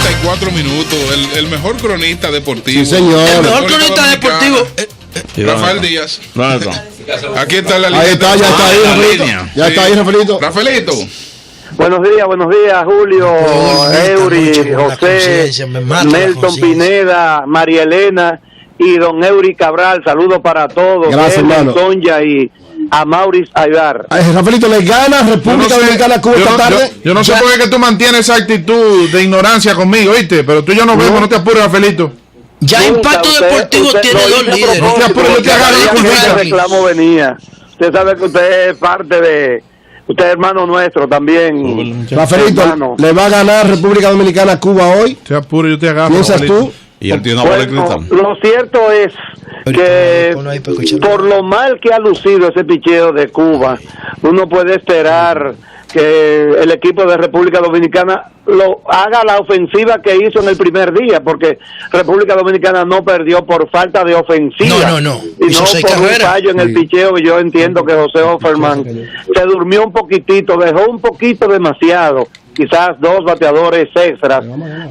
34 minutos. El mejor cronista deportivo. Sí, señor. El mejor cronista deportivo. Rafael Díaz. Aquí está la línea. Ahí está, ya está ahí, Rafaelito. Ya está ahí, Rafaelito. Rafaelito. Buenos días, Julio, Eury, José, Nelson Pineda, María Elena y don Eury Cabral. Saludos para todos. Gracias, hermano. Sonja y a Maurice Aydar. Rafaelito, ¿le gana República Dominicana a Cuba esta tarde? Yo no sé por qué tú mantienes esa actitud de ignorancia conmigo, ¿viste? Pero tú y yo nos vemos, no te apures, Rafaelito. Ya Impacto Deportivo tiene dos líderes. No te apures, yo te agarro la culpita. El reclamo venía. Usted sabe que usted es parte de... Usted es hermano nuestro también. Rafaelito, ¿le va a ganar República Dominicana a Cuba hoy? Te apuro, yo te agarro. ¿Piensas tú? Y él tiene una bola de cristal. Lo cierto es que por lo mal que ha lucido ese picheo de Cuba, uno puede esperar que el equipo de República Dominicana lo haga la ofensiva que hizo en el primer día, porque República Dominicana no perdió por falta de ofensiva, no, y no por un fallo en el picheo. Yo entiendo que José Offerman se durmió un poquitito, dejó un poquito demasiado, quizás dos bateadores extras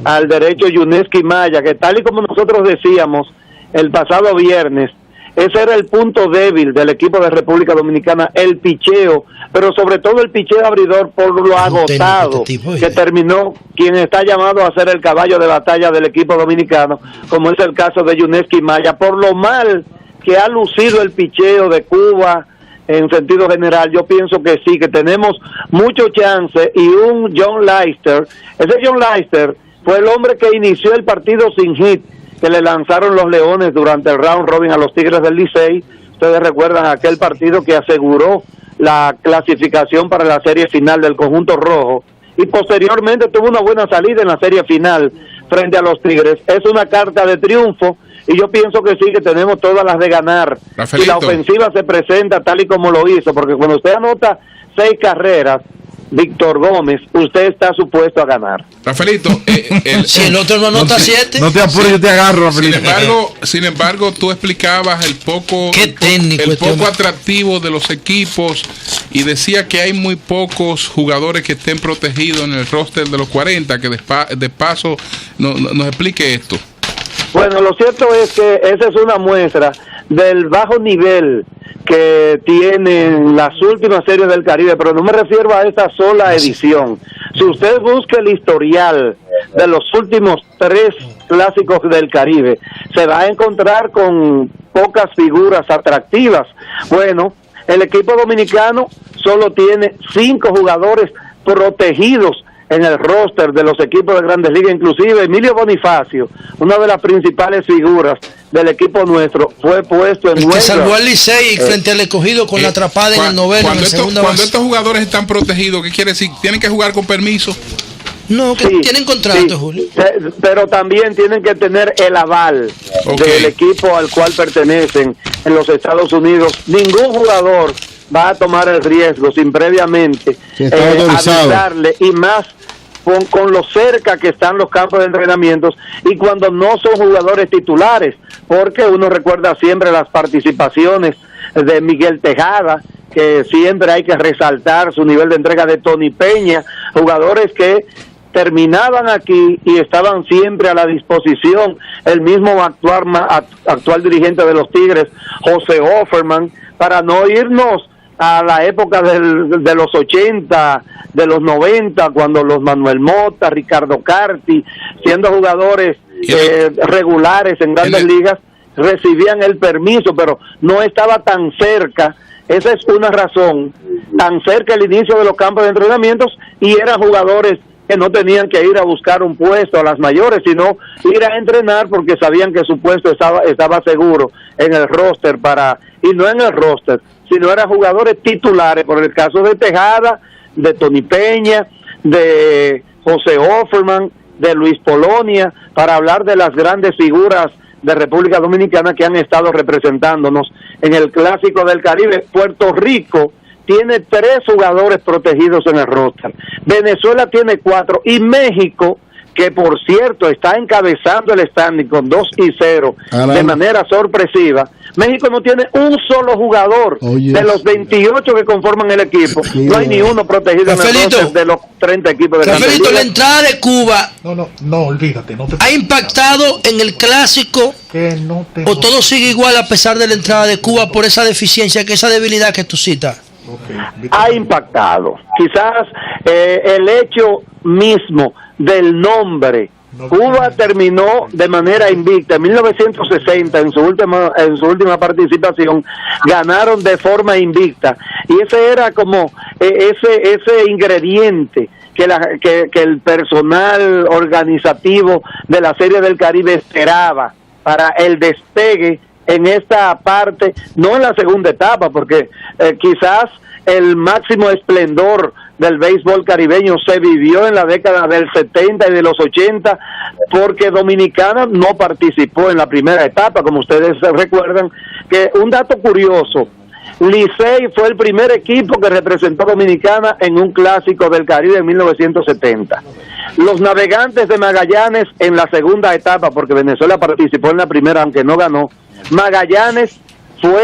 al derecho Yuneski Maya, que tal y como nosotros decíamos el pasado viernes, ese era el punto débil del equipo de República Dominicana, el picheo, pero sobre todo el picheo abridor por lo agotado que terminó quien está llamado a ser el caballo de batalla del equipo dominicano, como es el caso de Yuneski Maya, por lo mal que ha lucido el picheo de Cuba en sentido general. Yo pienso que sí, que tenemos mucho chance, y un John Lester, ese John Lester fue el hombre que inició el partido sin hit que le lanzaron los Leones durante el round robin a los Tigres del Licey. Ustedes recuerdan aquel partido que aseguró la clasificación para la serie final del conjunto rojo, y posteriormente tuvo una buena salida en la serie final frente a los Tigres. Es una carta de triunfo, y yo pienso que sí, que tenemos todas las de ganar. Rafaelito. Si la ofensiva se presenta tal y como lo hizo, porque cuando usted anota 6 carreras, Víctor Gómez, usted está supuesto a ganar. Rafaelito, si el otro no anota 7. No te apures, yo te agarro, Rafaelito. Sin embargo, tú explicabas el poco atractivo de los equipos, y decía que hay muy pocos jugadores que estén protegidos en el roster de los 40, que de paso nos explique esto. Bueno, lo cierto es que esa es una muestra del bajo nivel que tienen las últimas series del Caribe, pero no me refiero a esta sola edición. Si usted busca el historial de los últimos 3 clásicos del Caribe, se va a encontrar con pocas figuras atractivas. Bueno, el equipo dominicano solo tiene 5 jugadores protegidos en el roster de los equipos de Grandes Ligas. Inclusive Emilio Bonifacio, una de las principales figuras del equipo nuestro, fue puesto en el que salvó al Licey frente al Escogido con la atrapada en el noveno. Cuando estos jugadores están protegidos, ¿qué quiere decir? ¿Tienen que jugar con permiso? No, que tienen contrato, Julio. Pero también tienen que tener el aval del equipo al cual pertenecen en los Estados Unidos. Ningún jugador va a tomar el riesgo sin previamente avisarle, y más con lo cerca que están los campos de entrenamientos, y cuando no son jugadores titulares, porque uno recuerda siempre las participaciones de Miguel Tejada, que siempre hay que resaltar su nivel de entrega, de Tony Peña, jugadores que terminaban aquí y estaban siempre a la disposición. El mismo actual dirigente de los Tigres, José Offerman, para no irnos a la época de los 80, de los 90, cuando los Manuel Mota, Ricardo Carti, siendo jugadores regulares en Grandes Ligas, recibían el permiso, pero no estaba tan cerca. Esa es una razón, tan cerca el inicio de los campos de entrenamientos, y eran jugadores que no tenían que ir a buscar un puesto a las mayores, sino ir a entrenar porque sabían que su puesto estaba seguro en el roster, y no en el roster, sino eran jugadores titulares, por el caso de Tejada, de Tony Peña, de José Offerman, de Luis Polonia, para hablar de las grandes figuras de República Dominicana que han estado representándonos en el Clásico del Caribe. Puerto Rico tiene 3 jugadores protegidos en el roster, Venezuela tiene 4, y México, que por cierto está encabezando el standing con 2-0 de manera sorpresiva. México no tiene un solo jugador de los 28 que conforman el equipo. No hay ni uno protegido en el roster de los 30 equipos de la Rafaelito, la entrada de Cuba no, olvídate. ¿Ha impactado en el clásico? ¿O todo sigue igual a pesar de la entrada de Cuba por esa deficiencia, esa debilidad que tú citas? Ha impactado. Quizás el hecho mismo del nombre. Cuba terminó de manera invicta. En 1960, en su última participación, ganaron de forma invicta. Y ese era como ese ingrediente que el personal organizativo de la Serie del Caribe esperaba para el despegue en esta parte, no en la segunda etapa, porque quizás el máximo esplendor del béisbol caribeño se vivió en la década del 70 y de los 80, porque Dominicana no participó en la primera etapa, como ustedes recuerdan. Que un dato curioso, Licey fue el primer equipo que representó a Dominicana en un clásico del Caribe en 1970. Los Navegantes de Magallanes en la segunda etapa, porque Venezuela participó en la primera aunque no ganó. Magallanes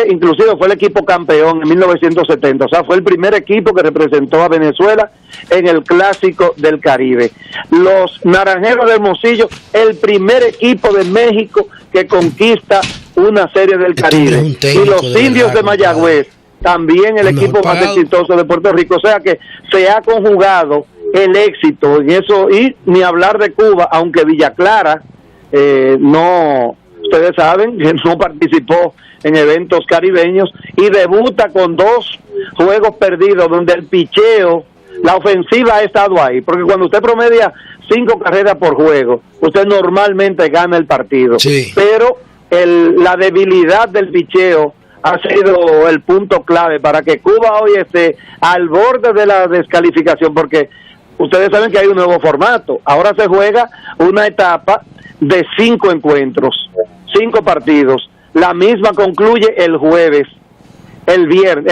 inclusive fue el equipo campeón en 1970, o sea, fue el primer equipo que representó a Venezuela en el Clásico del Caribe. Los Naranjeros de Hermosillo, el primer equipo de México que conquista una Serie del Caribe. Y los Indios de Mayagüez, también el equipo más exitoso de Puerto Rico, o sea que se ha conjugado el éxito en eso. Y ni hablar de Cuba, aunque Villa Clara ustedes saben que no participó en eventos caribeños y debuta con 2 juegos perdidos donde el picheo, la ofensiva ha estado ahí, porque cuando usted promedia 5 carreras por juego, usted normalmente gana el partido, pero la debilidad del picheo ha sido el punto clave para que Cuba hoy esté al borde de la descalificación, porque ustedes saben que hay un nuevo formato. Ahora se juega una etapa de 5 encuentros, 5 partidos. La misma concluye el jueves, el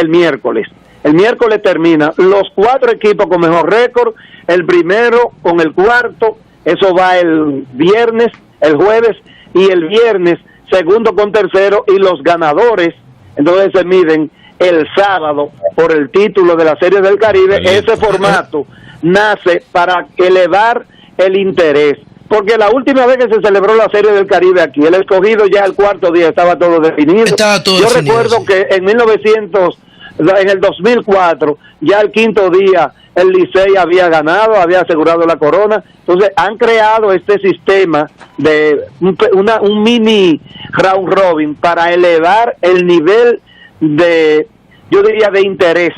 miércoles. El miércoles termina los 4 equipos con mejor récord, el primero con el cuarto, eso va el viernes, el jueves, y el viernes segundo con tercero, y los ganadores entonces se miden el sábado por el título de la Serie del Caribe. Ese formato nace para elevar el interés, porque la última vez que se celebró la Serie del Caribe aquí, el escogido ya el cuarto día estaba todo definido. Yo recuerdo que en el 2004, ya el quinto día, el Licey había ganado, había asegurado la corona. Entonces han creado este sistema de un mini round robin para elevar el nivel de, yo diría, de interés,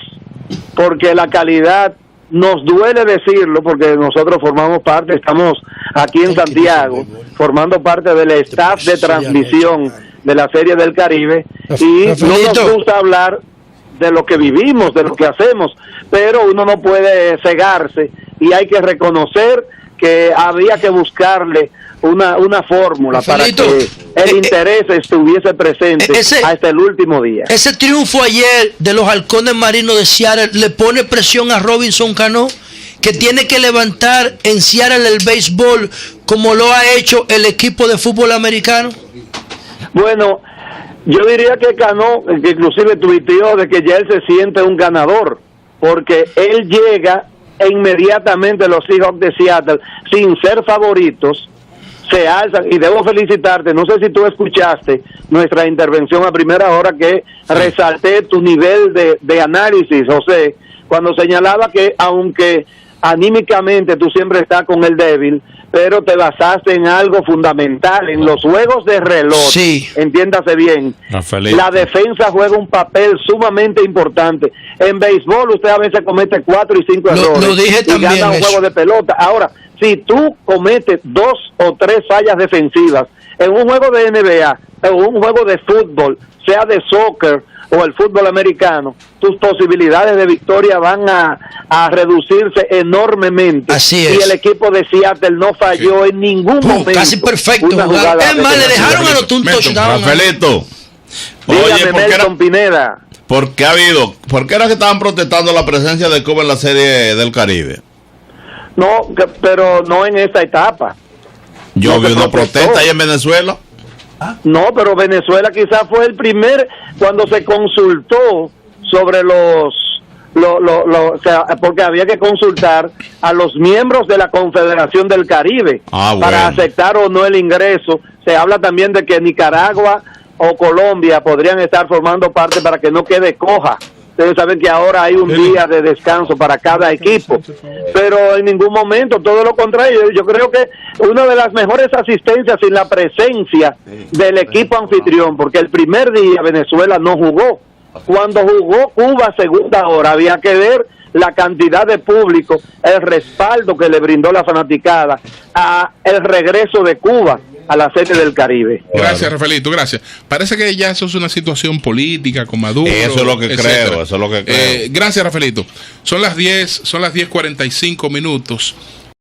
porque la calidad, nos duele decirlo, porque nosotros formamos parte, estamos aquí en Santiago, formando parte del staff de transmisión de la Serie del Caribe, y no nos gusta hablar de lo que vivimos, de lo que hacemos, pero uno no puede cegarse y hay que reconocer que había que buscarle una fórmula para que el interés estuviese presente hasta el último día. Ese triunfo ayer de los Halcones Marinos de Seattle le pone presión a Robinson Cano, que tiene que levantar en Seattle el béisbol como lo ha hecho el equipo de fútbol americano. Bueno, yo diría que Cano, que inclusive tuiteó de que ya él se siente un ganador, porque él llega e inmediatamente los Seahawks de Seattle, sin ser favoritos, se alzan. Y debo felicitarte, no sé si tú escuchaste nuestra intervención a primera hora, que resalté tu nivel de análisis, José, cuando señalaba que aunque anímicamente tú siempre estás con el débil, pero te basaste en algo fundamental, en los juegos de reloj. Sí. Entiéndase bien, la defensa juega un papel sumamente importante. En béisbol usted a veces comete 4 y 5 errores, lo dije y también, gana un juego de pelota. Ahora, si tú cometes 2 o 3 fallas defensivas en un juego de NBA, en un juego de fútbol, sea de soccer o el fútbol americano, tus posibilidades de victoria van a reducirse enormemente. Así es. Y el equipo de Seattle no falló en ningún momento. Casi perfecto. Es más, le dejaron anotar un touchdown. Rafaelito, dígame, Melton Pineda. ¿Por qué era que estaban protestando la presencia de Cuba en la Serie del Caribe? No, pero no en esta etapa. Yo vi una protesta ahí en Venezuela. No, pero Venezuela quizás fue el primer cuando se consultó sobre o sea, porque había que consultar a los miembros de la Confederación del Caribe para aceptar o no el ingreso. Se habla también de que Nicaragua o Colombia podrían estar formando parte para que no quede coja. Ustedes saben que ahora hay un día de descanso para cada equipo, pero en ningún momento, todo lo contrario. Yo creo que una de las mejores asistencias sin la presencia del equipo anfitrión, porque el primer día Venezuela no jugó. Cuando jugó Cuba segunda hora, había que ver la cantidad de público, el respaldo que le brindó la fanaticada a el regreso de Cuba a la sede del Caribe. Gracias, Rafaelito, gracias. Parece que ya eso es una situación política con Maduro. Eso es lo que creo, eso es lo que creo. Gracias, Rafaelito. Son las 10:45 minutos.